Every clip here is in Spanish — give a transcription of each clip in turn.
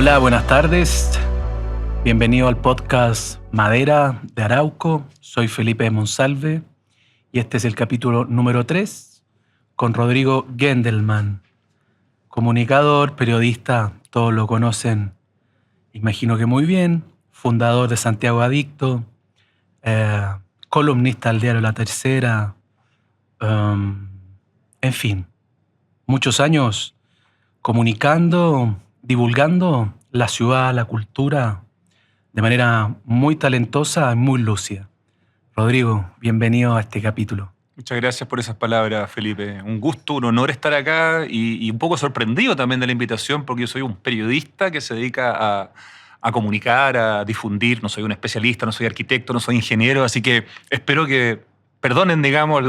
Hola, buenas tardes. Bienvenido al podcast Madera de Arauco. Soy Felipe Monsalve y este es el capítulo número 3 con Rodrigo Gendelman, comunicador, periodista, todos lo conocen, imagino que muy bien, fundador de Santiago Adicto, columnista del diario La Tercera, en fin, muchos años comunicando, divulgando la ciudad, la cultura, de manera muy talentosa y muy lúcida. Rodrigo, bienvenido a este capítulo. Muchas gracias por esas palabras, Felipe. Un gusto, un honor estar acá y un poco sorprendido también de la invitación porque yo soy un periodista que se dedica a comunicar, a difundir. No soy un especialista, no soy arquitecto, no soy ingeniero, así que espero que perdonen, digamos,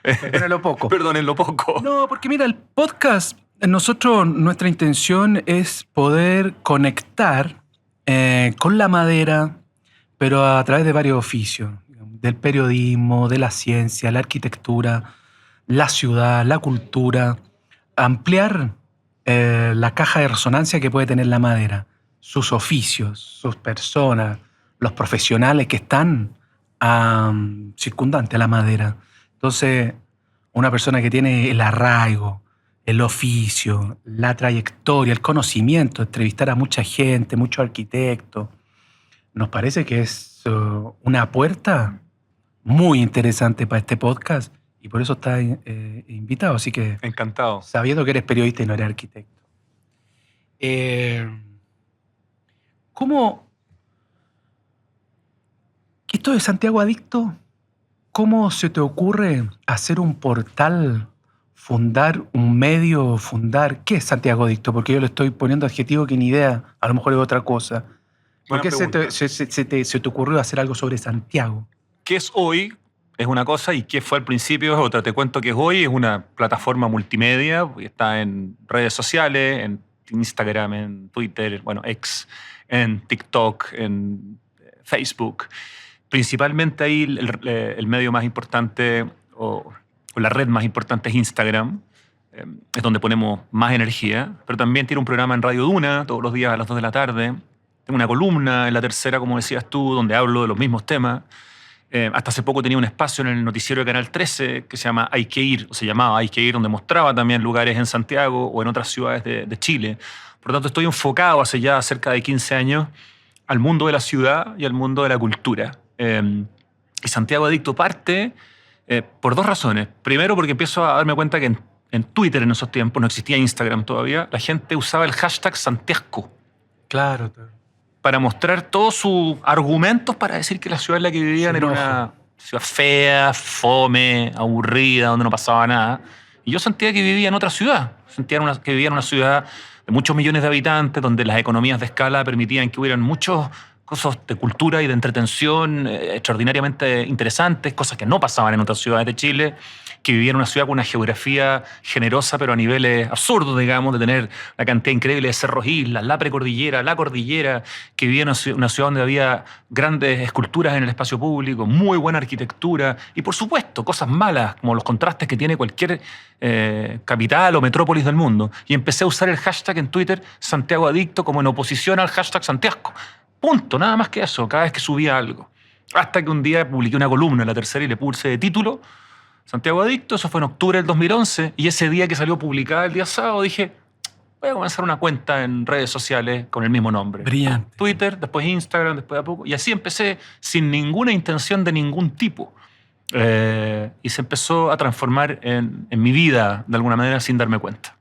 Perdonen lo poco. Perdonen lo poco. No, porque mira, el podcast, nuestra intención es poder conectar con la madera, pero a través de varios oficios, del periodismo, de la ciencia, la arquitectura, la ciudad, la cultura, ampliar la caja de resonancia que puede tener la madera, sus oficios, sus personas, los profesionales que están circundantes a la madera. Entonces, una persona que tiene el arraigo, el oficio, la trayectoria, el conocimiento, entrevistar a mucha gente, muchos arquitectos, nos parece que es una puerta muy interesante para este podcast y por eso está invitado. Así que, encantado. Sabiendo que eres periodista y no eres arquitecto. ¿Cómo? Esto de Santiago Adicto, ¿cómo se te ocurre hacer un portal, fundar un medio, ¿qué es Santiago Adicto? Porque yo le estoy poniendo adjetivo que ni idea, a lo mejor es otra cosa. ¿Por qué se te ocurrió hacer algo sobre Santiago? ¿Qué es hoy? Es una cosa, y qué fue al principio es otra. Te cuento que es hoy, es una plataforma multimedia, está en redes sociales, en Instagram, en Twitter, bueno, X, en TikTok, en Facebook. Principalmente ahí el medio más importante o la red más importante es Instagram. Es donde ponemos más energía, pero también tiene un programa en Radio Duna todos los días a las 2 de la tarde. Tengo una columna en La Tercera, como decías tú, donde hablo de los mismos temas. Hasta hace poco tenía un espacio en el noticiero de Canal 13 que se llama Hay que ir, o se llamaba Hay que ir, donde mostraba también lugares en Santiago o en otras ciudades de Chile. Por lo tanto, estoy enfocado hace ya cerca de 15 años al mundo de la ciudad y al mundo de la cultura. Y Santiago Adicto parte por dos razones. Primero, porque empiezo a darme cuenta que en Twitter en esos tiempos, no existía Instagram todavía, la gente usaba el hashtag Santiasco. Claro. Para mostrar todos sus argumentos para decir que la ciudad en la que vivían era una ciudad fea, fome, aburrida, donde no pasaba nada. Y yo sentía que vivía en otra ciudad. Sentía que vivía en una ciudad de muchos millones de habitantes, donde las economías de escala permitían que hubieran muchos cosas de cultura y de entretención extraordinariamente interesantes, cosas que no pasaban en otras ciudades de Chile, que vivía en una ciudad con una geografía generosa, pero a niveles absurdos, digamos, de tener una cantidad increíble de cerros, islas, la precordillera, la cordillera, que vivía en una ciudad donde había grandes esculturas en el espacio público, muy buena arquitectura y, por supuesto, cosas malas, como los contrastes que tiene cualquier capital o metrópolis del mundo. Y empecé a usar el hashtag en Twitter Santiago Adicto como en oposición al hashtag Santiasco. Punto, nada más que eso, cada vez que subía algo. Hasta que un día publiqué una columna en La Tercera y le puse de título Santiago Adicto, eso fue en octubre del 2011, y ese día que salió publicada el día sábado dije, voy a comenzar una cuenta en redes sociales con el mismo nombre. Brillante. Twitter, después Instagram, después de a poco, y así empecé sin ninguna intención de ningún tipo. Y se empezó a transformar en mi vida, de alguna manera, sin darme cuenta.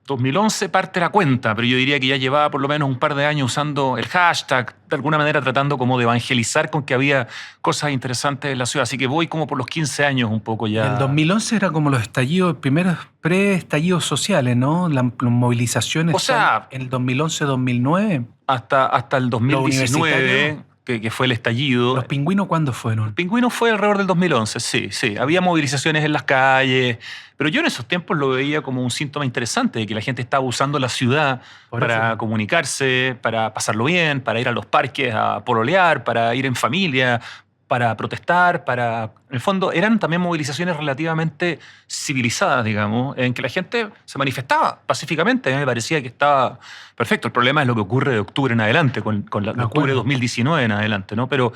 2011 parte la cuenta, pero yo diría que ya llevaba por lo menos un par de años usando el hashtag, de alguna manera tratando como de evangelizar con que había cosas interesantes en la ciudad. Así que voy como por los 15 años un poco ya. El 2011 era como los estallidos, primeros pre-estallidos sociales, ¿no? Las movilizaciones. O sea, en el 2011-2009. Hasta el 2019, que fue el estallido. ¿Los pingüinos cuándo fueron? Los pingüinos fue alrededor del 2011, sí. Había movilizaciones en las calles, pero yo en esos tiempos lo veía como un síntoma interesante de que la gente estaba usando la ciudad para comunicarse, para pasarlo bien, para ir a los parques a pololear, para ir en familia, para protestar, en el fondo eran también movilizaciones relativamente civilizadas, digamos, en que la gente se manifestaba pacíficamente. A mí me parecía que estaba perfecto. El problema es lo que ocurre de octubre en adelante, con de octubre de 2019 en adelante, ¿no? Pero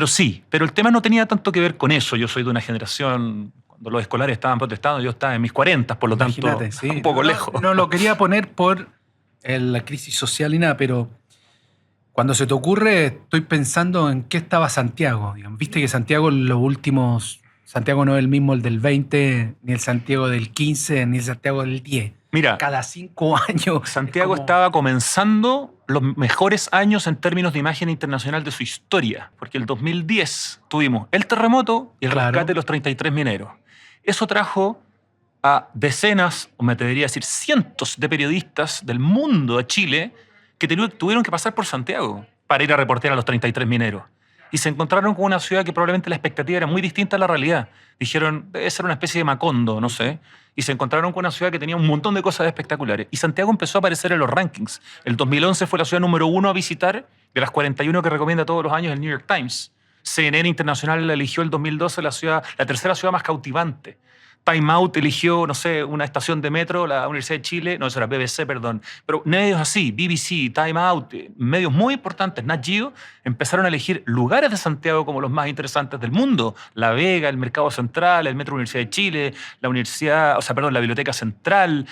sí, pero el tema no tenía tanto que ver con eso. Yo soy de una generación, cuando los escolares estaban protestando, yo estaba en mis 40, por lo tanto, sí, un poco lejos. No lo quería poner por la crisis social y nada, pero cuando se te ocurre, estoy pensando en qué estaba Santiago. Digamos. Viste que Santiago, los últimos. Santiago no es el mismo el del 20, ni el Santiago del 15, ni el Santiago del 10. Mira, cada 5 años. Santiago estaba comenzando los mejores años en términos de imagen internacional de su historia, porque el 2010 tuvimos el terremoto y el rescate de los 33 mineros. Eso trajo a decenas, o me atrevería a decir cientos de periodistas del mundo a Chile que tuvieron que pasar por Santiago para ir a reportear a los 33 mineros. Y se encontraron con una ciudad que probablemente la expectativa era muy distinta a la realidad. Dijeron, debe ser una especie de Macondo, no sé. Y se encontraron con una ciudad que tenía un montón de cosas espectaculares. Y Santiago empezó a aparecer en los rankings. El 2011 fue la ciudad número 1 a visitar de las 41 que recomienda todos los años el New York Times. CNN Internacional la eligió el 2012 la tercera ciudad más cautivante. Time Out eligió, no sé, una estación de metro, la Universidad de Chile, no, eso era BBC, perdón. Pero medios así, BBC, Time Out, medios muy importantes, Nat Geo, empezaron a elegir lugares de Santiago como los más interesantes del mundo. La Vega, el Mercado Central, el Metro Universidad de Chile, la Biblioteca Central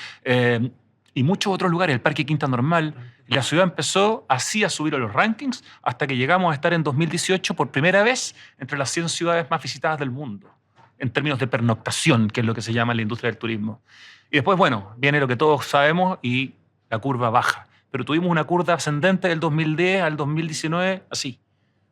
y muchos otros lugares, el Parque Quinta Normal. La ciudad empezó así a subir a los rankings hasta que llegamos a estar en 2018 por primera vez entre las 100 ciudades más visitadas del mundo, en términos de pernoctación, que es lo que se llama en la industria del turismo. Y después, bueno, viene lo que todos sabemos y la curva baja. Pero tuvimos una curva ascendente del 2010 al 2019, así.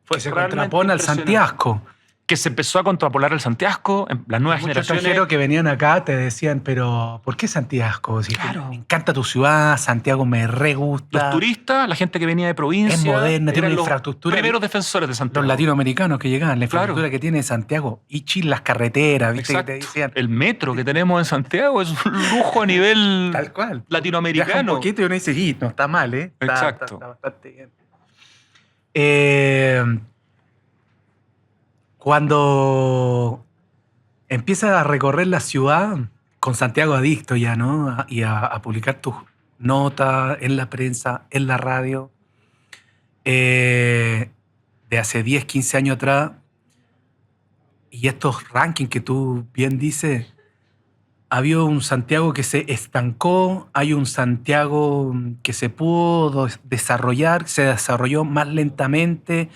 Fue que se contrapone al Santiago. Que se empezó a contrapolar al Santiago, las nuevas generaciones. Muchos extranjeros que venían acá te decían, pero ¿por qué Santiago? Si claro. Me encanta tu ciudad, Santiago me re gusta. Los turistas, la gente que venía de provincia. Es moderna, tiene una infraestructura. Los primeros defensores de Santiago. Los latinoamericanos que llegaban, la infraestructura que tiene Santiago. Y Chile, las carreteras, ¿viste? Que te decían. El metro que tenemos en Santiago es un lujo a nivel tal cual. Latinoamericano. Viaja un poquito y uno dice, no está mal, ¿eh? Exacto. Está bastante bien. Cuando empiezas a recorrer la ciudad, con Santiago adicto ya, ¿no? Y a publicar tus notas en la prensa, en la radio, de hace 10, 15 años atrás, y estos rankings que tú bien dices, había un Santiago que se estancó, hay un Santiago que se pudo desarrollar, se desarrolló más lentamente.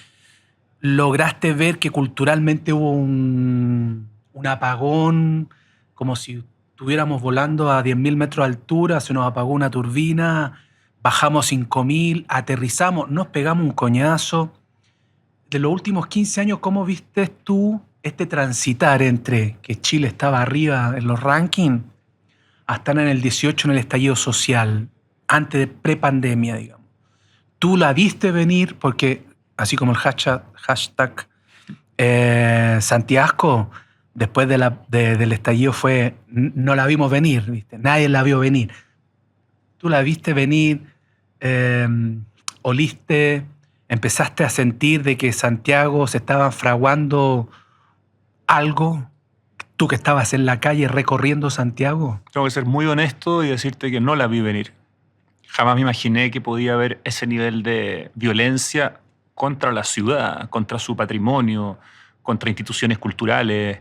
¿Lograste ver que culturalmente hubo un apagón, como si estuviéramos volando a 10.000 metros de altura, se nos apagó una turbina, bajamos 5.000, aterrizamos, nos pegamos un coñazo? De los últimos 15 años, ¿cómo viste tú este transitar entre que Chile estaba arriba en los rankings hasta en el 18 en el estallido social, antes de prepandemia, digamos? ¿Tú la viste venir? Porque así como el hashtag Santiago, después del estallido no la vimos venir, ¿viste? Nadie la vio venir. ¿Tú la viste venir? ¿Oliste? ¿Empezaste a sentir de que Santiago se estaba fraguando algo? ¿Tú que estabas en la calle recorriendo Santiago? Tengo que ser muy honesto y decirte que no la vi venir. Jamás me imaginé que podía haber ese nivel de violencia contra la ciudad, contra su patrimonio, contra instituciones culturales,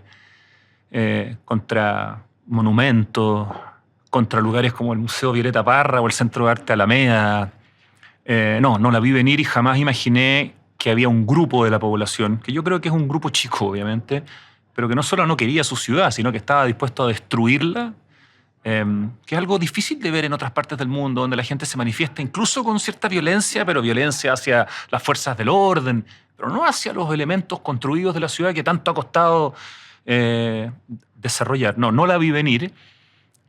contra monumentos, contra lugares como el Museo Violeta Parra o el Centro de Arte Alameda. No la vi venir y jamás imaginé que había un grupo de la población, que yo creo que es un grupo chico, obviamente, pero que no solo no quería su ciudad, sino que estaba dispuesto a destruirla, que es algo difícil de ver en otras partes del mundo, donde la gente se manifiesta incluso con cierta violencia, pero violencia hacia las fuerzas del orden, pero no hacia los elementos construidos de la ciudad que tanto ha costado desarrollar. No la vi venir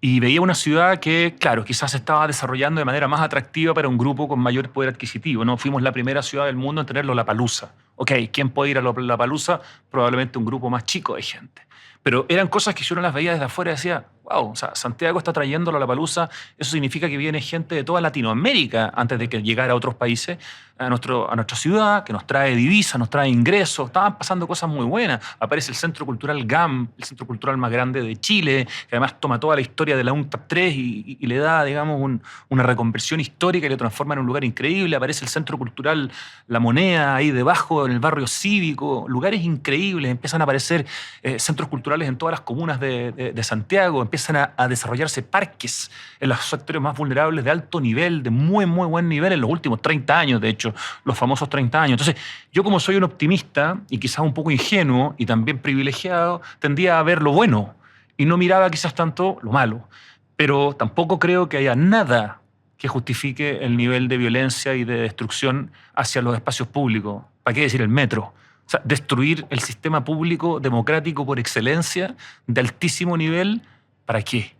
y veía una ciudad que, claro, quizás se estaba desarrollando de manera más atractiva para un grupo con mayor poder adquisitivo, ¿no? Fuimos la primera ciudad del mundo en tener Lollapalooza. Ok, ¿quién puede ir a Lollapalooza? Probablemente un grupo más chico de gente. Pero eran cosas que yo no las veía desde afuera y decía, wow, o sea, Santiago está trayendo a Lollapalooza, eso significa que viene gente de toda Latinoamérica antes de que llegara a otros países a nuestra ciudad, que nos trae divisas, nos trae ingresos, estaban pasando cosas muy buenas. Aparece el Centro Cultural GAM, el centro cultural más grande de Chile, que además toma toda la historia de la UNCTAD 3 y le da, digamos, una reconversión histórica y lo transforma en un lugar increíble. Aparece el Centro Cultural La Moneda ahí debajo, en el barrio cívico, lugares increíbles, empiezan a aparecer centros culturales en todas las comunas de Santiago, empiezan a desarrollarse parques en los sectores más vulnerables de alto nivel, de muy, muy buen nivel en los últimos 30 años, de hecho, los famosos 30 años. Entonces, yo como soy un optimista y quizás un poco ingenuo y también privilegiado, tendía a ver lo bueno y no miraba quizás tanto lo malo. Pero tampoco creo que haya nada que justifique el nivel de violencia y de destrucción hacia los espacios públicos. ¿Para qué decir el metro? O sea, destruir el sistema público democrático por excelencia, de altísimo nivel, ¿para qué?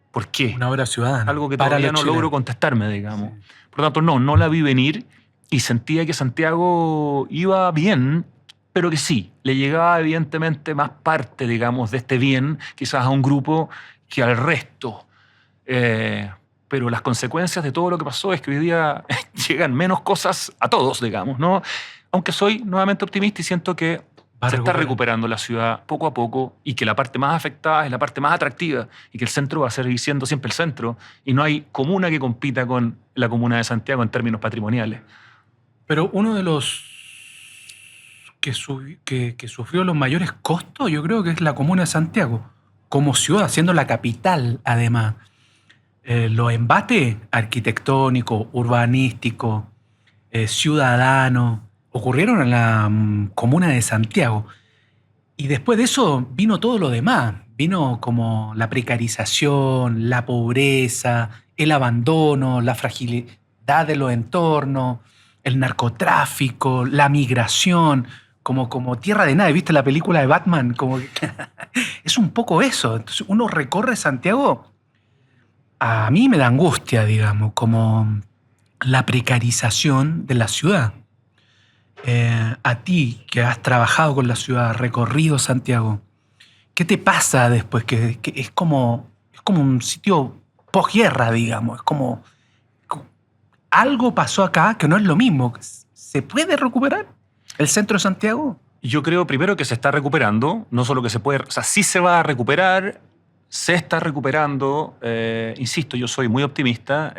¿Por qué? Una obra ciudadana. Algo que para todavía los no chilenos. logro contestarme, digamos. Sí. Por lo tanto, no la vi venir y sentía que Santiago iba bien, pero que sí, le llegaba evidentemente más parte, digamos, de este bien, quizás a un grupo que al resto. Pero las consecuencias de todo lo que pasó es que hoy día llegan menos cosas a todos, digamos, ¿no? Aunque soy nuevamente optimista y siento que se está recuperando la ciudad poco a poco y que la parte más afectada es la parte más atractiva y que el centro va a seguir siendo siempre el centro y no hay comuna que compita con la comuna de Santiago en términos patrimoniales. Pero uno de los que sufrió los mayores costos, yo creo que es la comuna de Santiago, como ciudad, siendo la capital, además. Los embates arquitectónicos, urbanísticos, ciudadanos, ocurrieron en la comuna de Santiago. Y después de eso vino todo lo demás. Vino como la precarización, la pobreza, el abandono, la fragilidad de los entornos, el narcotráfico, la migración, como tierra de nadie. ¿Viste la película de Batman? Como que es un poco eso. Entonces uno recorre Santiago, a mí me da angustia, digamos, como la precarización de la ciudad. A ti, que has trabajado con la ciudad, recorrido Santiago, ¿qué te pasa después? Que es como un sitio posguerra, digamos. Es como algo pasó acá que no es lo mismo. ¿Se puede recuperar el centro de Santiago? Yo creo primero que se está recuperando, no solo que se puede, o sea, sí se va a recuperar, se está recuperando. Insisto, yo soy muy optimista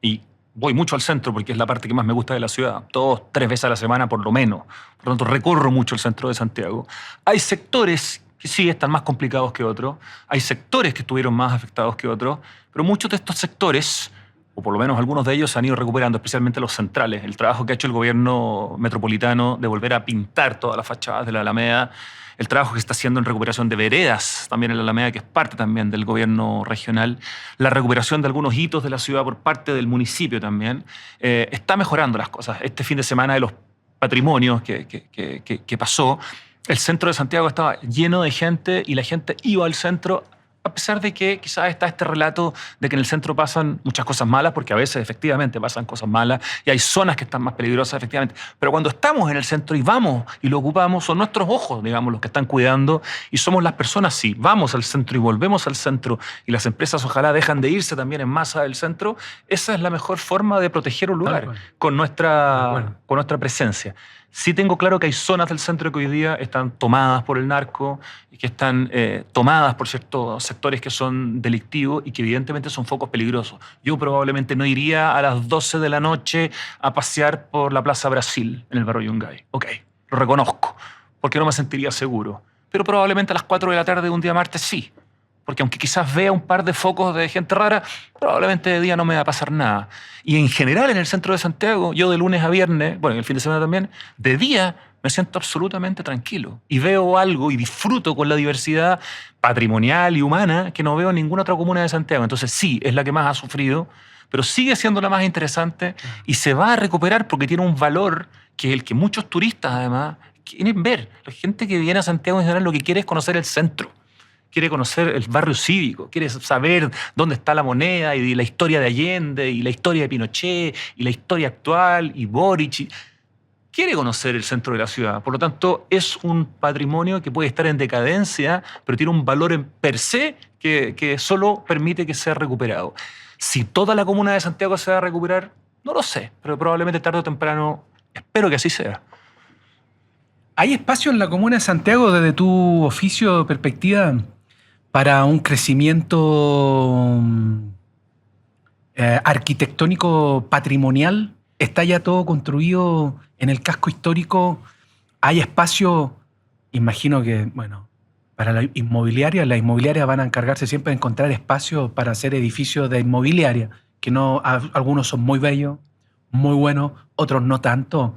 y voy mucho al centro porque es la parte que más me gusta de la ciudad. 2-3 veces a la semana por lo menos. Por lo tanto, recorro mucho el centro de Santiago. Hay sectores que sí están más complicados que otros. Hay sectores que estuvieron más afectados que otros. Pero muchos de estos sectores, o por lo menos algunos de ellos, se han ido recuperando, especialmente los centrales. El trabajo que ha hecho el gobierno metropolitano de volver a pintar todas las fachadas de la Alameda, el trabajo que se está haciendo en recuperación de veredas, también en la Alameda, que es parte también del gobierno regional, la recuperación de algunos hitos de la ciudad por parte del municipio también, está mejorando las cosas. Este fin de semana de los patrimonios que pasó, el centro de Santiago estaba lleno de gente y la gente iba al centro, a pesar de que quizás está este relato de que en el centro pasan muchas cosas malas, porque a veces efectivamente pasan cosas malas y hay zonas que están más peligrosas efectivamente. Pero cuando estamos en el centro y vamos y lo ocupamos, son nuestros ojos, digamos, los que están cuidando y somos las personas, sí, vamos al centro y volvemos al centro y las empresas ojalá dejan de irse también en masa del centro, esa es la mejor forma de proteger un lugar con nuestra presencia. Sí tengo claro que hay zonas del centro que hoy día están tomadas por el narco y que están tomadas por ciertos sectores que son delictivos y que evidentemente son focos peligrosos. Yo probablemente no iría a las 12 de la noche a pasear por la Plaza Brasil en el barrio Yungay. Ok, lo reconozco, porque no me sentiría seguro. Pero probablemente a las 4 de la tarde de un día martes sí. Porque aunque quizás vea un par de focos de gente rara, probablemente de día no me va a pasar nada. Y en general en el centro de Santiago, yo de lunes a viernes, bueno, en el fin de semana también, de día me siento absolutamente tranquilo. Y veo algo y disfruto con la diversidad patrimonial y humana que no veo en ninguna otra comuna de Santiago. Entonces sí, es la que más ha sufrido, pero sigue siendo la más interesante y se va a recuperar porque tiene un valor que es el que muchos turistas además quieren ver. La gente que viene a Santiago en general lo que quiere es conocer el centro. Quiere conocer el barrio cívico, quiere saber dónde está la moneda y la historia de Allende y la historia de Pinochet y la historia actual y Boric. quiere conocer el centro de la ciudad. Por lo tanto, es un patrimonio que puede estar en decadencia, pero tiene un valor en per se que solo permite que sea recuperado. Si toda la comuna de Santiago se va a recuperar, no lo sé, pero probablemente tarde o temprano espero que así sea. ¿Hay espacio en la comuna de Santiago, desde tu oficio, perspectiva, para un crecimiento arquitectónico patrimonial? ¿Está ya todo construido en el casco histórico? ¿Hay espacio? Imagino que, bueno, para las inmobiliarias van a encargarse siempre de encontrar espacio para hacer edificios de inmobiliaria, que no, algunos son muy bellos, muy buenos, otros no tanto,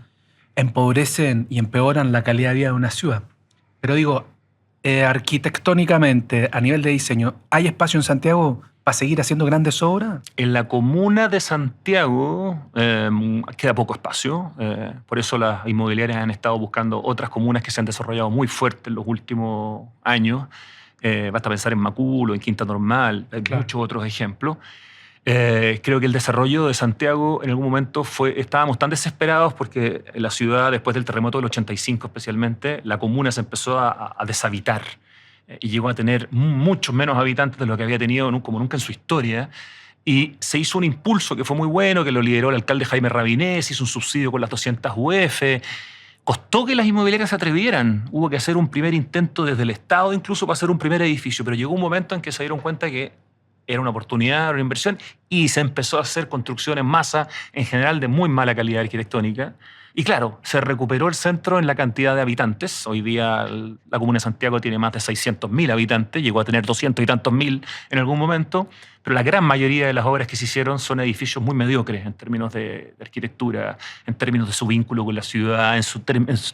empobrecen y empeoran la calidad de vida de una ciudad. Pero digo, arquitectónicamente, a nivel de diseño, ¿hay espacio en Santiago para seguir haciendo grandes obras? En la comuna de Santiago queda poco espacio. Por eso las inmobiliarias han estado buscando otras comunas que se han desarrollado muy fuerte en los últimos años. Basta pensar en Maculo, en Quinta Normal, hay muchos otros ejemplos. Creo que el desarrollo de Santiago en algún momento estábamos tan desesperados porque la ciudad, después del terremoto del 85 especialmente, la comuna se empezó a deshabitar y llegó a tener muchos menos habitantes de lo que había tenido como nunca en su historia. Y se hizo un impulso que fue muy bueno, que lo lideró el alcalde Jaime Rabinés, hizo un subsidio con las 200 UF. Costó que las inmobiliarias se atrevieran. Hubo que hacer un primer intento desde el Estado incluso para hacer un primer edificio, pero llegó un momento en que se dieron cuenta que era una oportunidad, una inversión, y se empezó a hacer construcción en masa, en general de muy mala calidad arquitectónica. Y claro, se recuperó el centro en la cantidad de habitantes. Hoy día la comuna de Santiago tiene más de 600.000 habitantes, llegó a tener 200 y tantos mil en algún momento, pero la gran mayoría de las obras que se hicieron son edificios muy mediocres en términos de arquitectura, en términos de su vínculo con la ciudad, en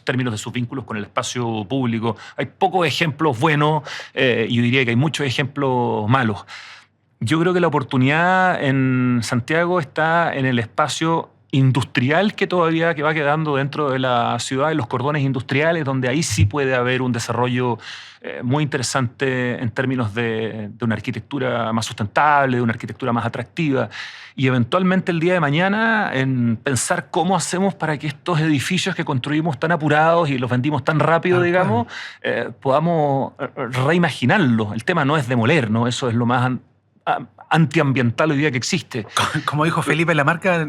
términos de sus vínculos con el espacio público. Hay pocos ejemplos buenos y yo diría que hay muchos ejemplos malos. Yo creo que la oportunidad en Santiago está en el espacio industrial que va quedando dentro de la ciudad, en los cordones industriales, donde ahí sí puede haber un desarrollo muy interesante en términos de una arquitectura más sustentable, de una arquitectura más atractiva. Y eventualmente el día de mañana en pensar cómo hacemos para que estos edificios que construimos tan apurados y los vendimos tan rápido, digamos, podamos reimaginarlos. El tema no es demoler, ¿no? Eso es lo más antiambiental hoy día que existe. Como dijo Felipe Lamarca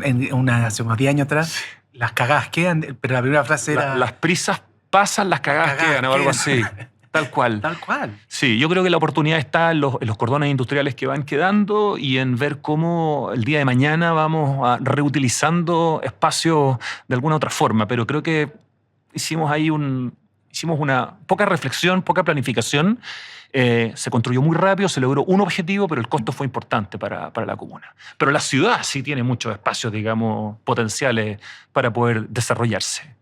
hace unos 10 años atrás, las cagadas quedan, pero la primera frase era... Las prisas pasan, las cagadas quedan, o algo así. Tal cual. Tal cual. Sí, yo creo que la oportunidad está en los cordones industriales que van quedando y en ver cómo el día de mañana vamos reutilizando espacios de alguna otra forma. Pero creo que hicimos una poca reflexión, poca planificación. Se construyó muy rápido, se logró un objetivo, pero el costo fue importante para la comuna. Pero la ciudad sí tiene muchos espacios, digamos, potenciales para poder desarrollarse.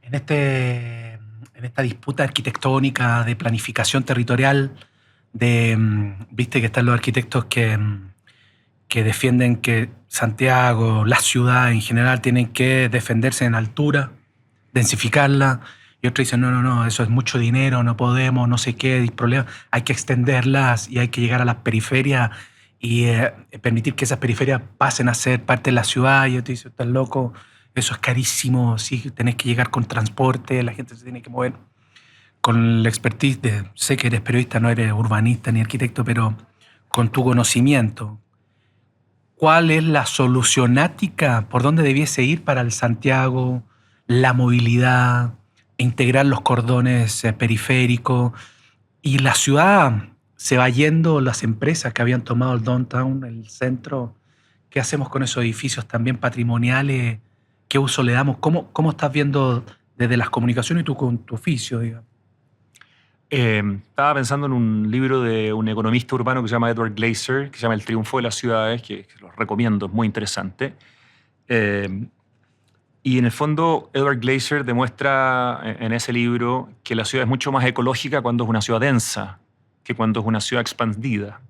En esta disputa arquitectónica, de planificación territorial, viste que están los arquitectos que defienden que Santiago, la ciudad en general, tienen que defenderse en altura, densificarla. Y otros dicen, no, eso es mucho dinero, no podemos, no sé qué, hay problemas. Hay que extenderlas y hay que llegar a las periferias y permitir que esas periferias pasen a ser parte de la ciudad. Y yo te digo, estás loco, eso es carísimo, sí, tenés que llegar con transporte, la gente se tiene que mover. Con la expertise sé que eres periodista, no eres urbanista ni arquitecto, pero con tu conocimiento, ¿cuál es la solucionática? ¿Por dónde debiese ir para el Santiago, la movilidad, integrar los cordones periféricos? Y la ciudad se va yendo, las empresas que habían tomado el downtown, el centro. ¿Qué hacemos con esos edificios también patrimoniales? ¿Qué uso le damos? ¿Cómo estás viendo desde las comunicaciones y tú con tu oficio, digamos? Estaba pensando en un libro de un economista urbano que se llama Edward Glaeser, que se llama El triunfo de las ciudades, que los recomiendo, es muy interesante. Y en el fondo, Edward Glaeser demuestra en ese libro que la ciudad es mucho más ecológica cuando es una ciudad densa que cuando es una ciudad expandida.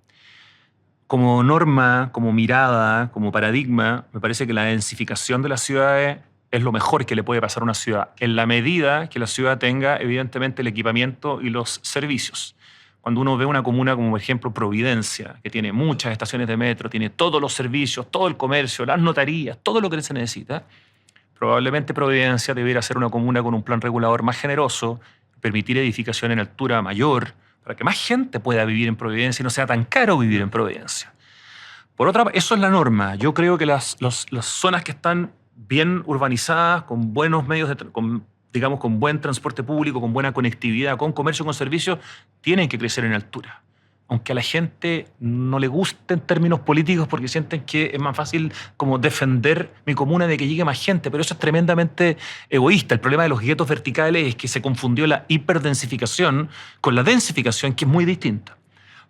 Como norma, como mirada, como paradigma, me parece que la densificación de las ciudades es lo mejor que le puede pasar a una ciudad, en la medida que la ciudad tenga, evidentemente, el equipamiento y los servicios. Cuando uno ve una comuna como, por ejemplo, Providencia, que tiene muchas estaciones de metro, tiene todos los servicios, todo el comercio, las notarías, todo lo que se necesita, Probablemente Providencia debiera ser una comuna con un plan regulador más generoso, permitir edificación en altura mayor, para que más gente pueda vivir en Providencia y no sea tan caro vivir en Providencia. Por otra parte, eso es la norma. Yo creo que las zonas que están bien urbanizadas, con buenos medios, digamos, con buen transporte público, con buena conectividad, con comercio, con servicios, tienen que crecer en altura. Aunque a la gente no le gusten términos políticos porque sienten que es más fácil como defender mi comuna de que llegue más gente, pero eso es tremendamente egoísta. El problema de los guetos verticales es que se confundió la hiperdensificación con la densificación, que es muy distinta.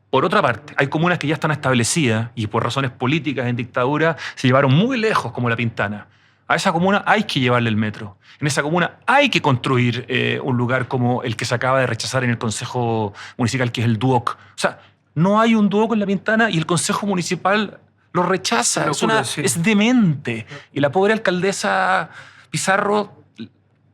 Por otra parte, hay comunas que ya están establecidas y por razones políticas en dictadura se llevaron muy lejos, como La Pintana. A esa comuna hay que llevarle el metro. En esa comuna hay que construir un lugar como el que se acaba de rechazar en el Consejo Municipal, que es el Duoc. O sea, no hay un Duoc en La Pintana y el Consejo Municipal lo rechaza. Es demente. Y la pobre alcaldesa Pizarro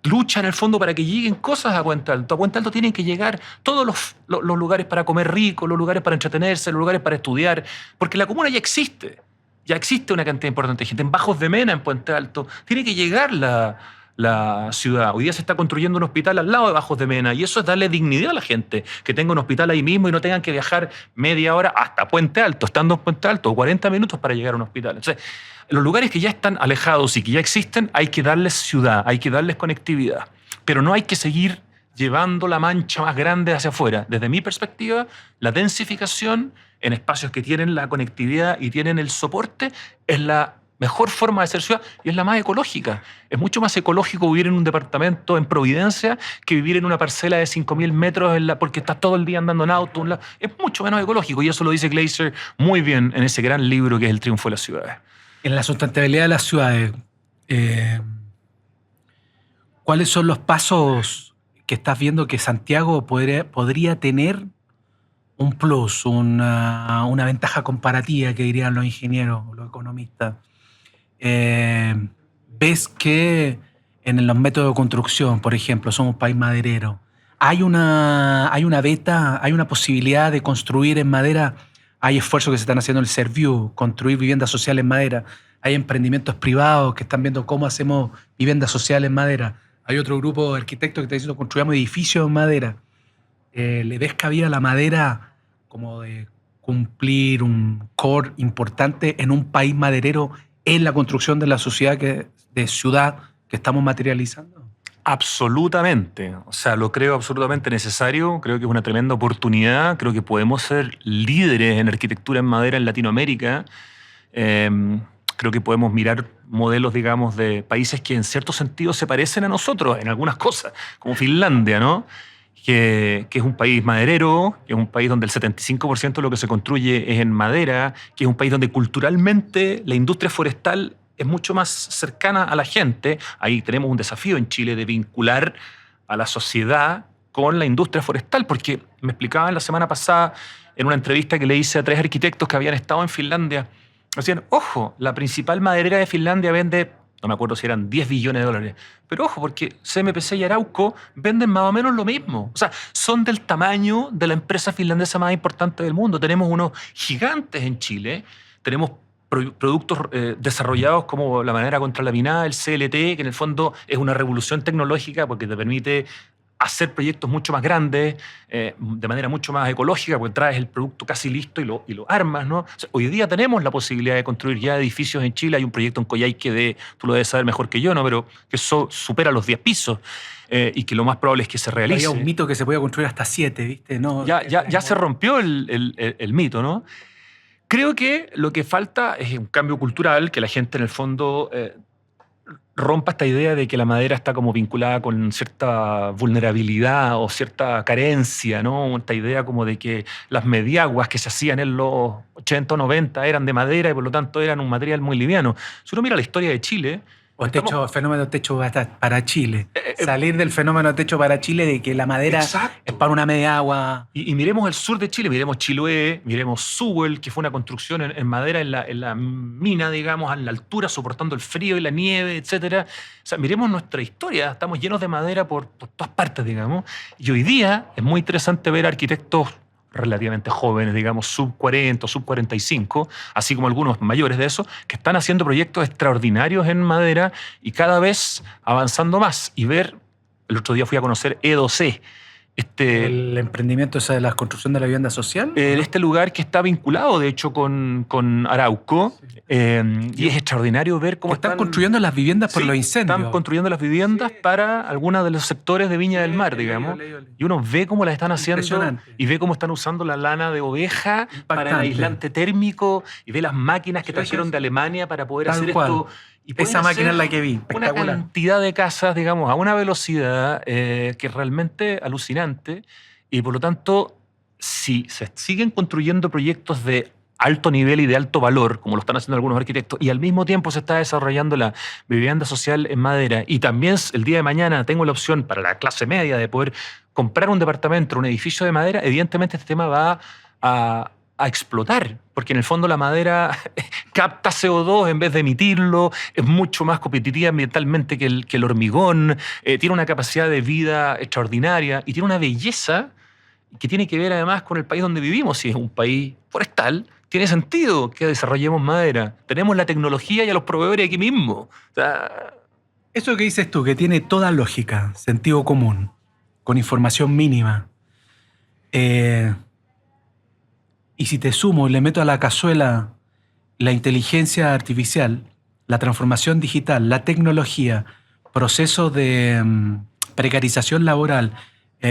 lucha en el fondo para que lleguen cosas a Puente Alto. A Puente Alto tienen que llegar todos los lugares para comer rico, los lugares para entretenerse, los lugares para estudiar, porque la comuna ya existe. Ya existe una cantidad importante de gente. En Bajos de Mena, en Puente Alto, tiene que llegar la ciudad. Hoy día se está construyendo un hospital al lado de Bajos de Mena y eso es darle dignidad a la gente, que tenga un hospital ahí mismo y no tengan que viajar media hora hasta Puente Alto, estando en Puente Alto, o 40 minutos para llegar a un hospital. Entonces, los lugares que ya están alejados y que ya existen, hay que darles ciudad, hay que darles conectividad. Pero no hay que seguir llevando la mancha más grande hacia afuera. Desde mi perspectiva, la densificación en espacios que tienen la conectividad y tienen el soporte es la mejor forma de ser ciudad y es la más ecológica. Es mucho más ecológico vivir en un departamento en Providencia que vivir en una parcela de 5.000 metros porque estás todo el día andando en auto. Es mucho menos ecológico y eso lo dice Glaser muy bien en ese gran libro que es El triunfo de las ciudades. En la sustentabilidad de las ciudades, ¿cuáles son los pasos que estás viendo que Santiago podría tener un plus, una ventaja comparativa, que dirían los ingenieros o los economistas? Ves que en los métodos de construcción, por ejemplo, somos un país maderero, hay una posibilidad de construir en madera. Hay esfuerzos que se están haciendo en el Serviu, construir viviendas sociales en madera. Hay emprendimientos privados que están viendo cómo hacemos viviendas sociales en madera. Hay otro grupo de arquitectos que está diciendo construyamos edificios en madera. ¿Le ves cabida a la madera como de cumplir un core importante en un país maderero en la construcción de la sociedad de ciudad que estamos materializando? Absolutamente. O sea, lo creo absolutamente necesario. Creo que es una tremenda oportunidad. Creo que podemos ser líderes en arquitectura en madera en Latinoamérica. Creo que podemos mirar modelos, digamos, de países que en cierto sentido se parecen a nosotros en algunas cosas, como Finlandia, ¿no? Que es un país maderero, que es un país donde el 75% de lo que se construye es en madera, que es un país donde culturalmente la industria forestal es mucho más cercana a la gente. Ahí tenemos un desafío en Chile de vincular a la sociedad con la industria forestal, porque me explicaban la semana pasada en una entrevista que le hice a 3 arquitectos que habían estado en Finlandia. Decían, ojo, la principal maderera de Finlandia vende, no me acuerdo si eran 10 billones de dólares, pero ojo, porque CMPC y Arauco venden más o menos lo mismo. O sea, son del tamaño de la empresa finlandesa más importante del mundo. Tenemos unos gigantes en Chile, tenemos productos desarrollados como la madera contralaminada, el CLT, que en el fondo es una revolución tecnológica porque te permite hacer proyectos mucho más grandes, de manera mucho más ecológica, porque traes el producto casi listo y lo armas, ¿no? O sea, hoy día tenemos la posibilidad de construir ya edificios en Chile. Hay un proyecto en Coyhaique tú lo debes saber mejor que yo, ¿no? Pero que supera los 10 pisos y que lo más probable es que se realice. Había un mito que se podía construir hasta 7, ¿viste? No, ya se rompió el mito, ¿no? Creo que lo que falta es un cambio cultural, que la gente en el fondo rompa esta idea de que la madera está como vinculada con cierta vulnerabilidad o cierta carencia, ¿no? Esta idea como de que las mediaguas que se hacían en los 80 o 90 eran de madera y por lo tanto eran un material muy liviano. Si uno mira la historia de Chile... O fenómeno techo para Chile. Salir del fenómeno techo para Chile de que la madera es para una mediagua. Y miremos el sur de Chile, miremos Chiloé, miremos Sewell, que fue una construcción en madera en la mina, digamos, a la altura, soportando el frío y la nieve, etc. O sea, miremos nuestra historia, estamos llenos de madera por todas partes, digamos. Y hoy día es muy interesante ver arquitectos relativamente jóvenes, digamos, sub 40, sub 45, así como algunos mayores de eso, que están haciendo proyectos extraordinarios en madera y cada vez avanzando más. Y ver, el otro día fui a conocer E2C, El emprendimiento ese de la construcción de la vivienda social. este lugar que está vinculado, de hecho, con Arauco. Y es extraordinario ver cómo están construyendo las viviendas por los incendios. Están construyendo las viviendas para algunos de los sectores de Viña del Mar, digamos. Y uno ve cómo las están haciendo y ve cómo están usando la lana de oveja para el aislante térmico y ve las máquinas que trajeron de Alemania para poder hacer esto. Y esa máquina es la que vi, espectacular. Una cantidad de casas, digamos, a una velocidad que es realmente alucinante. Y por lo tanto, si se siguen construyendo proyectos de alto nivel y de alto valor, como lo están haciendo algunos arquitectos, y al mismo tiempo se está desarrollando la vivienda social en madera, y también el día de mañana tengo la opción para la clase media de poder comprar un departamento, un edificio de madera, evidentemente este tema va a explotar, porque en el fondo la madera capta CO2 en vez de emitirlo, es mucho más competitiva ambientalmente que el hormigón, tiene una capacidad de vida extraordinaria y tiene una belleza que tiene que ver además con el país donde vivimos. Si es un país forestal, tiene sentido que desarrollemos madera. Tenemos la tecnología y a los proveedores aquí mismo. O sea, eso que dices tú, que tiene toda lógica, sentido común, con información mínima. Y si te sumo y le meto a la cazuela la inteligencia artificial, la transformación digital, la tecnología, procesos de precarización laboral,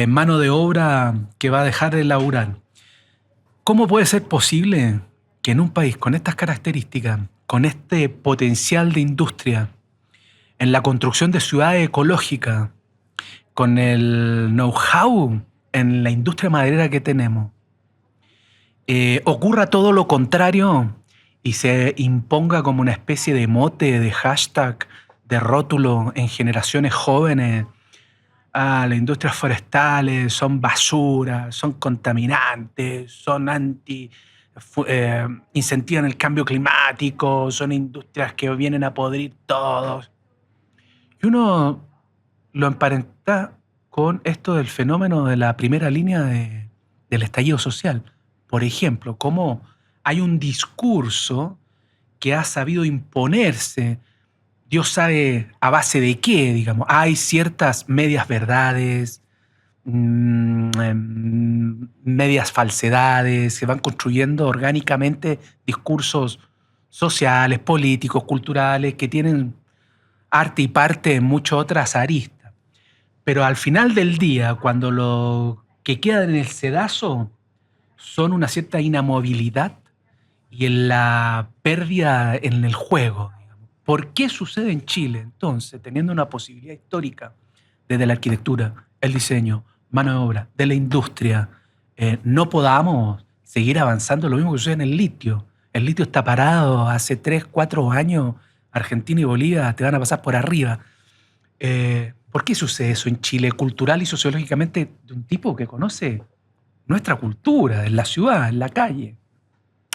mano de obra que va a dejar de laburar, ¿cómo puede ser posible que en un país con estas características, con este potencial de industria, en la construcción de ciudades ecológicas, con el know-how en la industria maderera que tenemos, ocurra todo lo contrario y se imponga como una especie de mote, de hashtag, de rótulo en generaciones jóvenes? Las industrias forestales son basura, son contaminantes, son incentivan el cambio climático, son industrias que vienen a podrir todos. Y uno lo emparenta con esto del fenómeno de la primera línea del estallido social. Por ejemplo, cómo hay un discurso que ha sabido imponerse, Dios sabe a base de qué, digamos. Hay ciertas medias verdades, medias falsedades, se van construyendo orgánicamente discursos sociales, políticos, culturales, que tienen arte y parte en muchas otras aristas. Pero al final del día, cuando lo que queda en el sedazo son una cierta inamovilidad y en la pérdida en el juego. ¿Por qué sucede en Chile, entonces, teniendo una posibilidad histórica desde la arquitectura, el diseño, mano de obra, de la industria, no podamos seguir avanzando? Lo mismo que sucede en el litio. El litio está parado hace 3, 4 años. Argentina y Bolivia te van a pasar por arriba. ¿Por qué sucede eso en Chile, cultural y sociológicamente, de un tipo que conoce nuestra cultura, en la ciudad, en la calle?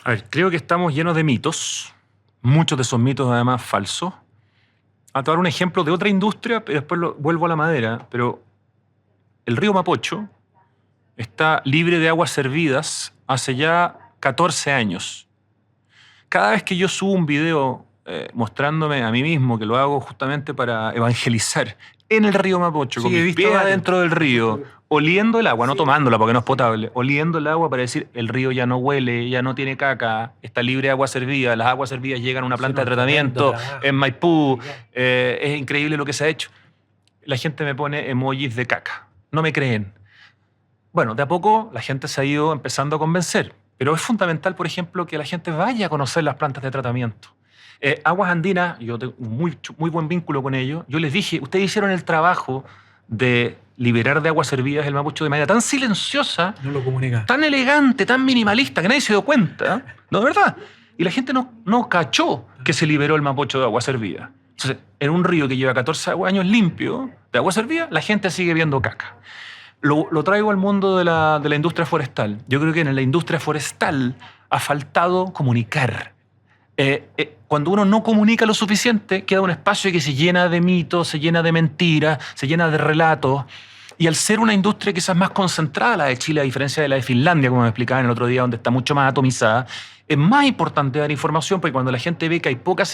A ver, creo que estamos llenos de mitos. Muchos de esos mitos además falsos. A tomar un ejemplo de otra industria, pero después vuelvo a la madera, pero el río Mapocho está libre de aguas servidas hace ya 14 años. Cada vez que yo subo un video mostrándome a mí mismo, que lo hago justamente para evangelizar, en el río Mapocho, con mis pies adentro del río, oliendo el agua, no tomándola porque no es potable, oliendo el agua para decir, el río ya no huele, ya no tiene caca, está libre de agua servida, las aguas servidas llegan a una planta de tratamiento en Maipú, es increíble lo que se ha hecho. La gente me pone emojis de caca, no me creen. Bueno, de a poco la gente se ha ido empezando a convencer, pero es fundamental, por ejemplo, que la gente vaya a conocer las plantas de tratamiento. Aguas Andinas, yo tengo muy buen vínculo con ellos, yo les dije, ustedes hicieron el trabajo de liberar de aguas servidas el Mapocho de manera tan silenciosa, no lo comunica, tan elegante, tan minimalista, que nadie se dio cuenta, ¿no es verdad? Y la gente no cachó que se liberó el Mapocho de agua servida. Entonces, en un río que lleva 14 años limpio de agua servida, la gente sigue viendo caca. Lo traigo al mundo de la industria forestal. Yo creo que en la industria forestal ha faltado comunicar. Cuando uno no comunica lo suficiente, queda un espacio que se llena de mitos, se llena de mentiras, se llena de relatos. Y al ser una industria quizás más concentrada, la de Chile, a diferencia de la de Finlandia, como me explicaban el otro día, donde está mucho más atomizada, es más importante dar información, porque cuando la gente ve que hay pocas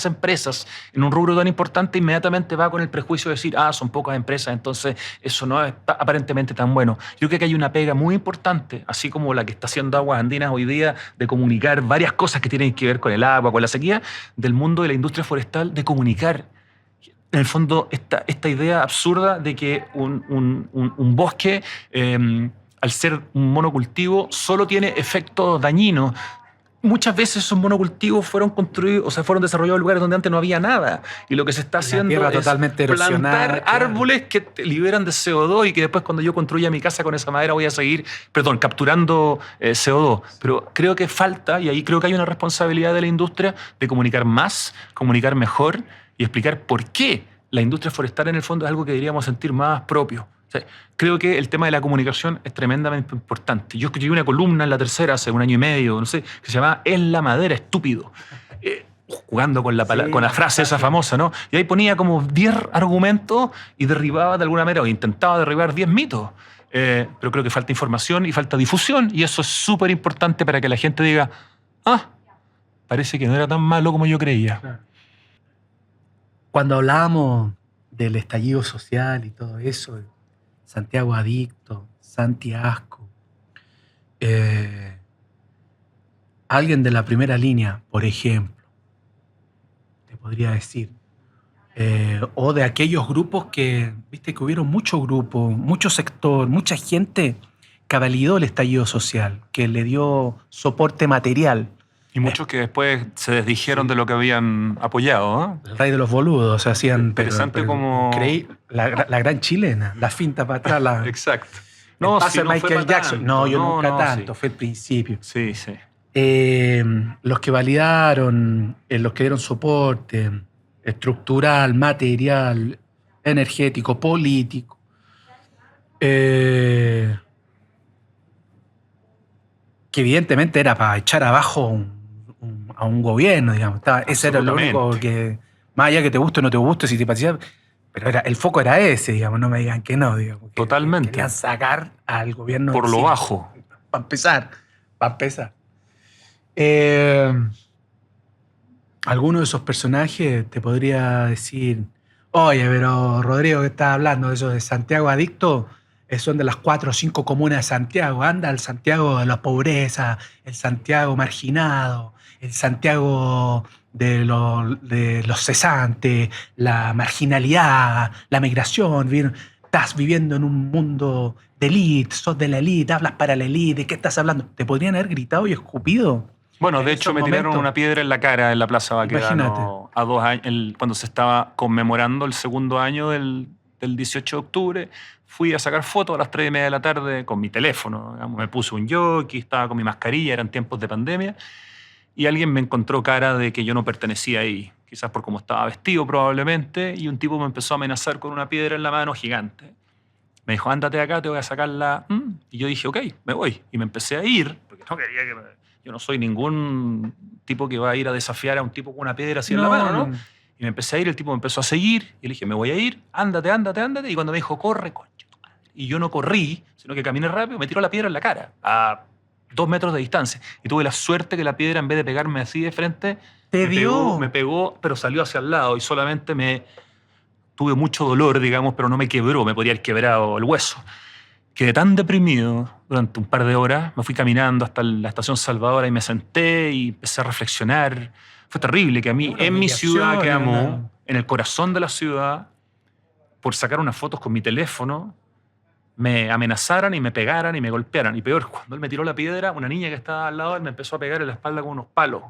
empresas en un rubro tan importante, inmediatamente va con el prejuicio de decir, son pocas empresas, entonces eso no es aparentemente tan bueno. Yo creo que hay una pega muy importante, así como la que está haciendo Aguas Andinas hoy día, de comunicar varias cosas que tienen que ver con el agua, con la sequía, del mundo de la industria forestal, de comunicar. En el fondo, esta idea absurda de que un bosque, al ser un monocultivo, solo tiene efectos dañinos. Muchas veces esos monocultivos fueron construidos, o sea, fueron desarrollados en lugares donde antes no había nada. Y lo que se está haciendo tierra es totalmente erosionada, plantar árboles que te liberan de CO2 y que después cuando yo construya mi casa con esa madera voy a seguir, capturando CO2. Pero creo que falta, y ahí creo que hay una responsabilidad de la industria de comunicar más, comunicar mejor y explicar por qué la industria forestal en el fondo es algo que deberíamos sentir más propio. O sea, creo que el tema de la comunicación es tremendamente importante. Yo escribí una columna en La Tercera hace un año y medio, no sé, que se llamaba "Es la madera, estúpido". Jugando con la frase esa famosa, ¿no? Y ahí ponía como 10 argumentos y derribaba de alguna manera, o intentaba derribar 10 mitos. Pero creo que falta información y falta difusión, y eso es súper importante para que la gente diga, parece que no era tan malo como yo creía. Claro. Cuando hablábamos del estallido social y todo eso, Santiago Adicto, Santi Asco, alguien de la primera línea, por ejemplo, te podría decir, o de aquellos grupos que, viste que hubieron muchos grupos, mucho sector, mucha gente que validó el estallido social, que le dio soporte material. Y muchos que después se desdijeron de lo que habían apoyado, ¿no? El rey de los boludos, hacían... Interesante como... La gran chilena, la finta para atrás. Exacto. No, pase no Michael Jackson. tanto. No, yo nunca Sí. tanto, fue el principio. Sí, sí. Los que validaron, los que dieron soporte estructural, material, energético, político. Que evidentemente era para echar abajo a un gobierno, digamos. Ese era lo único que, más allá que te guste o no te guste, si te parecía, pero el foco era ese, digamos, no me digan que no, digamos. Totalmente. Querían sacar al gobierno por lo bajo. Para empezar. Alguno de esos personajes te podría decir, oye, pero Rodrigo, ¿qué estás hablando? Eso de Santiago Adicto, son de las 4 o 5 comunas de Santiago. Anda el Santiago de la pobreza, el Santiago marginado, el Santiago de los cesantes, la marginalidad, la migración. Estás viviendo en un mundo de élite, sos de la élite, hablas para la élite, ¿de qué estás hablando? ¿Te podrían haber gritado y escupido? Bueno, de hecho me tiraron una piedra en la cara en la Plaza Baquedano a 2 años, cuando se estaba conmemorando el segundo año del 18 de octubre. Fui a sacar fotos a las 3:30 de la tarde con mi teléfono. Digamos, me puse un jockey, estaba con mi mascarilla, eran tiempos de pandemia, y alguien me encontró cara de que yo no pertenecía ahí, quizás por cómo estaba vestido probablemente, y un tipo me empezó a amenazar con una piedra en la mano gigante. Me dijo, ándate de acá, te voy a sacarla. Y yo dije, ok, me voy. Y me empecé a ir, porque no quería que... Yo no soy ningún tipo que va a ir a desafiar a un tipo con una piedra así en la mano, ¿no? Y me empecé a ir, el tipo me empezó a seguir, y le dije, me voy a ir, ándate. Y cuando me dijo, corre, concha tu madre. Y yo no corrí, sino que caminé rápido, me tiró la piedra en la cara, a 2 metros de distancia. Y tuve la suerte que la piedra, en vez de pegarme así de frente, me pegó, pero salió hacia el lado, y solamente tuve mucho dolor, digamos, pero no me quebró, me podría haber quebrado el hueso. Quedé tan deprimido durante un par de horas, me fui caminando hasta la estación Salvador y me senté y empecé a reflexionar. Fue terrible que a mí, en mi ciudad que amo, en el corazón de la ciudad, por sacar unas fotos con mi teléfono, me amenazaran y me pegaran y me golpearan. Y peor, cuando él me tiró la piedra, una niña que estaba al lado de él me empezó a pegar en la espalda con unos palos.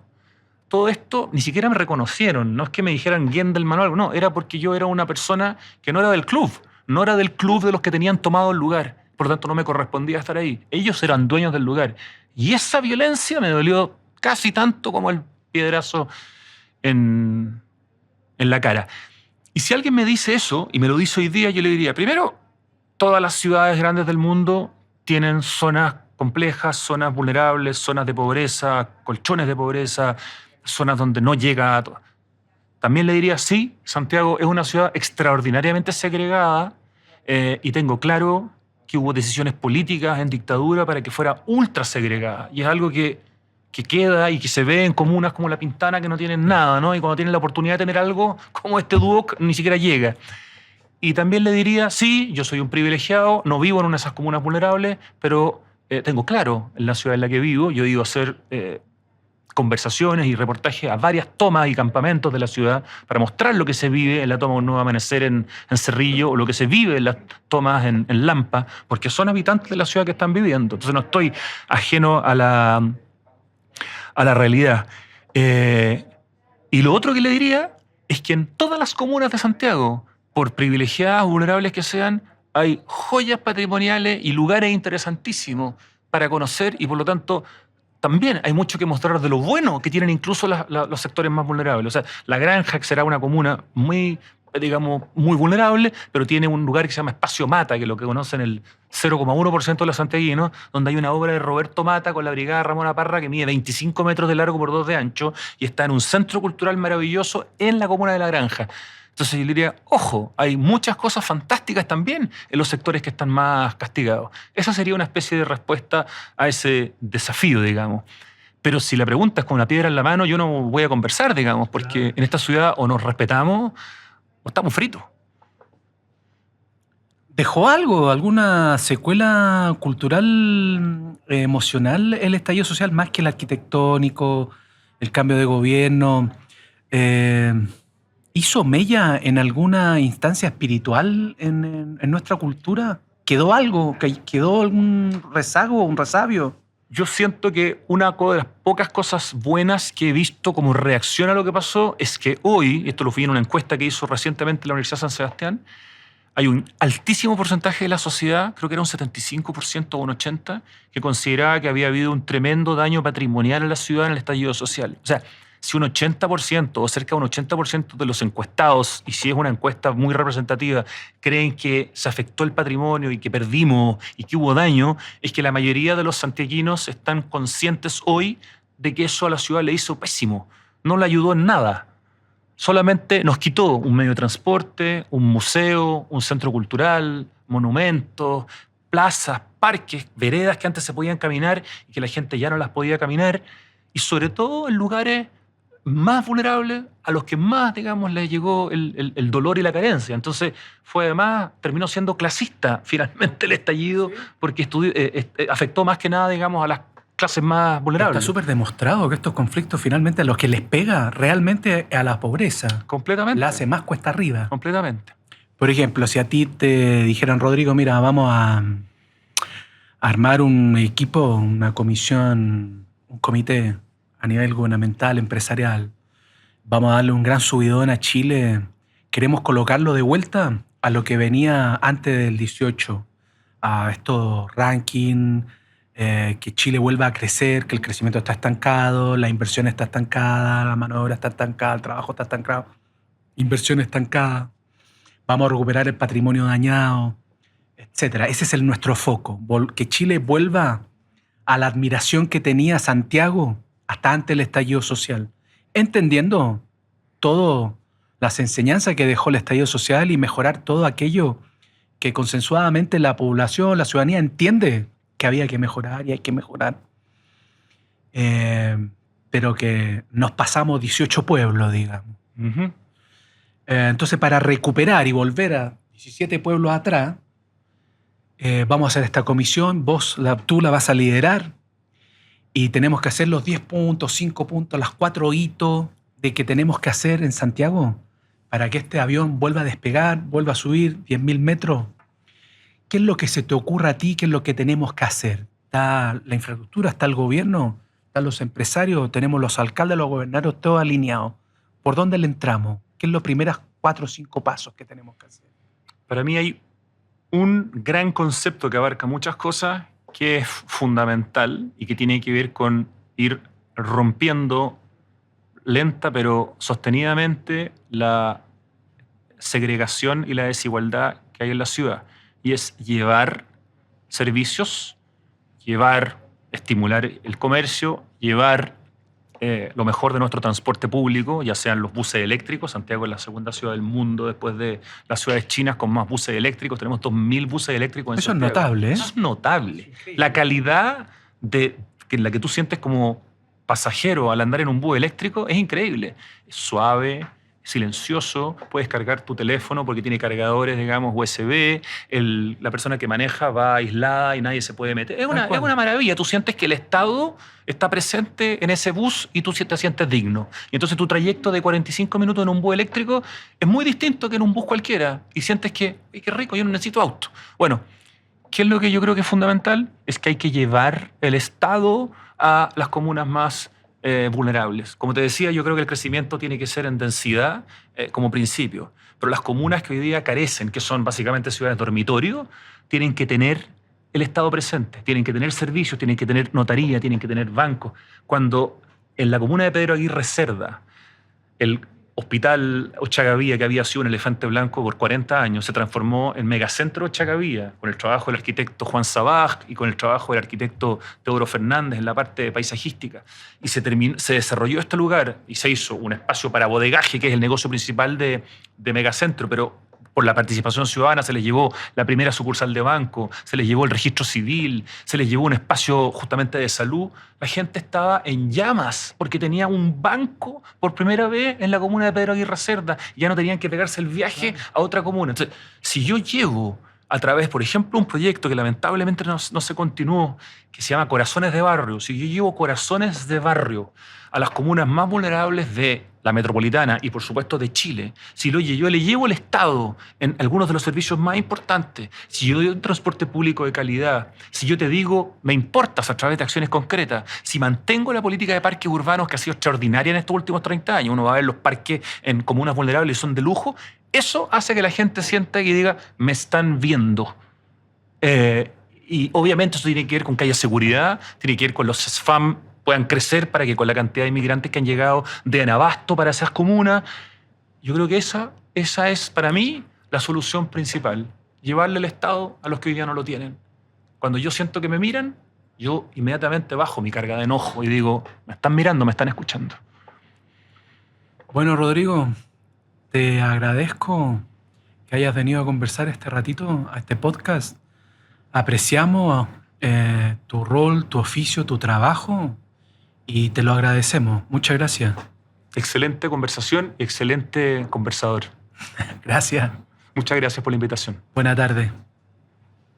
Todo esto ni siquiera me reconocieron, no es que me dijeran Gendelman o algo, no, era porque yo era una persona que no era del club, no era del club de los que tenían tomado el lugar. Por lo tanto, no me correspondía estar ahí. Ellos eran dueños del lugar. Y esa violencia me dolió casi tanto como el piedrazo en la cara. Y si alguien me dice eso, y me lo dice hoy día, yo le diría, primero, todas las ciudades grandes del mundo tienen zonas complejas, zonas vulnerables, zonas de pobreza, colchones de pobreza, zonas donde no llega a todo. También le diría, sí, Santiago es una ciudad extraordinariamente segregada, y tengo claro que hubo decisiones políticas en dictadura para que fuera ultra segregada. Y es algo que queda y que se ve en comunas como La Pintana que no tienen nada, ¿no? Y cuando tienen la oportunidad de tener algo como este Duoc, ni siquiera llega. Y también le diría, sí, yo soy un privilegiado, no vivo en una de esas comunas vulnerables, pero tengo claro en la ciudad en la que vivo, yo he ido a hacer conversaciones y reportajes a varias tomas y campamentos de la ciudad para mostrar lo que se vive en la toma de un nuevo amanecer en Cerrillo o lo que se vive en las tomas en Lampa, porque son habitantes de la ciudad que están viviendo. Entonces no estoy ajeno a la realidad. Y lo otro que le diría es que en todas las comunas de Santiago, por privilegiadas o vulnerables que sean, hay joyas patrimoniales y lugares interesantísimos para conocer y por lo tanto también hay mucho que mostrar de lo bueno que tienen incluso los sectores más vulnerables. O sea, La Granja, que será una comuna muy, digamos, muy vulnerable, pero tiene un lugar que se llama Espacio Mata, que es lo que conocen el 0,1% de los santiaguinos, donde hay una obra de Roberto Mata con la Brigada Ramón Parra que mide 25 metros de largo por 2 de ancho y está en un centro cultural maravilloso en la comuna de La Granja. Entonces yo diría, ojo, hay muchas cosas fantásticas también en los sectores que están más castigados. Esa sería una especie de respuesta a ese desafío, digamos. Pero si la pregunta es con una piedra en la mano, yo no voy a conversar, digamos, porque en esta ciudad o nos respetamos o estamos fritos. ¿Dejó algo, alguna secuela cultural, emocional el estallido social, más que el arquitectónico, el cambio de gobierno? Eh, ¿Hizo mella en alguna instancia espiritual en nuestra cultura? ¿Quedó algo? ¿Quedó algún rezago, un resabio? Yo siento que una de las pocas cosas buenas que he visto como reacción a lo que pasó es que hoy, esto lo vi en una encuesta que hizo recientemente la Universidad de San Sebastián, hay un altísimo porcentaje de la sociedad, creo que era un 75% o un 80%, que consideraba que había habido un tremendo daño patrimonial en la ciudad en el estallido social. O sea, si un 80% o cerca de un 80% de los encuestados, y si es una encuesta muy representativa, creen que se afectó el patrimonio y que perdimos y que hubo daño, es que la mayoría de los santiaguinos están conscientes hoy de que eso a la ciudad le hizo pésimo. No le ayudó en nada. Solamente nos quitó un medio de transporte, un museo, un centro cultural, monumentos, plazas, parques, veredas que antes se podían caminar y que la gente ya no las podía caminar, y sobre todo en lugares más vulnerables a los que más, digamos, les llegó el dolor y la carencia. Entonces, además, terminó siendo clasista finalmente el estallido, porque afectó más que nada, digamos, a las clases más vulnerables. Está súper demostrado que estos conflictos finalmente a los que les pega realmente a la pobreza. Completamente. La hace más cuesta arriba. Completamente. Por ejemplo, si a ti te dijeran, Rodrigo, mira, vamos a armar un equipo, una comisión, un comité a nivel gubernamental, empresarial, vamos a darle un gran subidón a Chile, queremos colocarlo de vuelta a lo que venía antes del 18, a estos rankings, que Chile vuelva a crecer, que el crecimiento está estancado, la inversión está estancada, la mano de obra está estancada, el trabajo está estancado, inversión estancada, vamos a recuperar el patrimonio dañado, etc. Ese es nuestro foco, que Chile vuelva a la admiración que tenía Santiago hasta antes del estallido social, entendiendo todas las enseñanzas que dejó el estallido social y mejorar todo aquello que consensuadamente la población, la ciudadanía entiende que había que mejorar y hay que mejorar. Pero que nos pasamos 18 pueblos, digamos. Uh-huh. Entonces, para recuperar y volver a 17 pueblos atrás, vamos a hacer esta comisión, tú la vas a liderar y tenemos que hacer los 10 puntos, 5 puntos, las 4 hitos de que tenemos que hacer en Santiago para que este avión vuelva a despegar, vuelva a subir 10.000 metros. ¿Qué es lo que se te ocurre a ti? ¿Qué es lo que tenemos que hacer? Está la infraestructura, está el gobierno, están los empresarios, tenemos los alcaldes, los gobernadores, todos alineados. ¿Por dónde le entramos? ¿Qué es los primeros 4 o 5 pasos que tenemos que hacer? Para mí hay un gran concepto que abarca muchas cosas que es fundamental y que tiene que ver con ir rompiendo lenta pero sostenidamente la segregación y la desigualdad que hay en la ciudad. Y es llevar servicios, estimular el comercio, llevar lo mejor de nuestro transporte público, ya sean los buses eléctricos. Santiago es la segunda ciudad del mundo después de las ciudades chinas con más buses eléctricos. Tenemos 2.000 buses eléctricos en Eso es Santiago. notable, ¿eh? Eso es notable. La calidad en la que tú sientes como pasajero al andar en un bus eléctrico es increíble. Es suave, silencioso, puedes cargar tu teléfono porque tiene cargadores, digamos, USB, la persona que maneja va aislada y nadie se puede meter. Es una maravilla. Tú sientes que el Estado está presente en ese bus y tú te sientes digno. Y entonces tu trayecto de 45 minutos en un bus eléctrico es muy distinto que en un bus cualquiera. Y sientes que, qué rico, yo no necesito auto. Bueno, ¿qué es lo que yo creo que es fundamental? Es que hay que llevar el Estado a las comunas más vulnerables. Como te decía, yo creo que el crecimiento tiene que ser en densidad como principio, pero las comunas que hoy día carecen, que son básicamente ciudades dormitorio, tienen que tener el Estado presente, tienen que tener servicios, tienen que tener notaría, tienen que tener bancos. Cuando en la comuna de Pedro Aguirre Cerda, el Hospital Ochagavía, que había sido un elefante blanco por 40 años, se transformó en megacentro Ochagavía, con el trabajo del arquitecto Juan Sabaj y con el trabajo del arquitecto Teodoro Fernández en la parte paisajística. Y se desarrolló este lugar y se hizo un espacio para bodegaje, que es el negocio principal de megacentro, pero por la participación ciudadana se les llevó la primera sucursal de banco, se les llevó el registro civil, se les llevó un espacio justamente de salud. La gente estaba en llamas porque tenía un banco por primera vez en la comuna de Pedro Aguirre Cerda. Ya no tenían que pegarse el viaje a otra comuna. Entonces, si yo llego a través, por ejemplo, un proyecto que lamentablemente no se continuó, que se llama Corazones de Barrio, si yo llevo Corazones de Barrio a las comunas más vulnerables de la metropolitana y, por supuesto, de Chile, si yo le llevo el Estado en algunos de los servicios más importantes, si yo doy un transporte público de calidad, si yo te digo, me importas a través de acciones concretas, si mantengo la política de parques urbanos que ha sido extraordinaria en estos últimos 30 años, uno va a ver los parques en comunas vulnerables y son de lujo, eso hace que la gente sienta y diga, me están viendo. Y obviamente eso tiene que ver con que haya seguridad, tiene que ver con los SFAM puedan crecer para que con la cantidad de inmigrantes que han llegado den abasto para esas comunas. Yo creo que esa es para mí la solución principal, llevarle el Estado a los que hoy día no lo tienen. Cuando yo siento que me miran, yo inmediatamente bajo mi carga de enojo y digo, me están mirando, me están escuchando. Bueno, Rodrigo, te agradezco que hayas venido a conversar este ratito a este podcast. Apreciamos tu rol, tu oficio, tu trabajo y te lo agradecemos. Muchas gracias. Excelente conversación y excelente conversador. Gracias. Muchas gracias por la invitación. Buena tarde.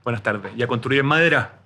Buenas tardes. ¿Y a construir en madera?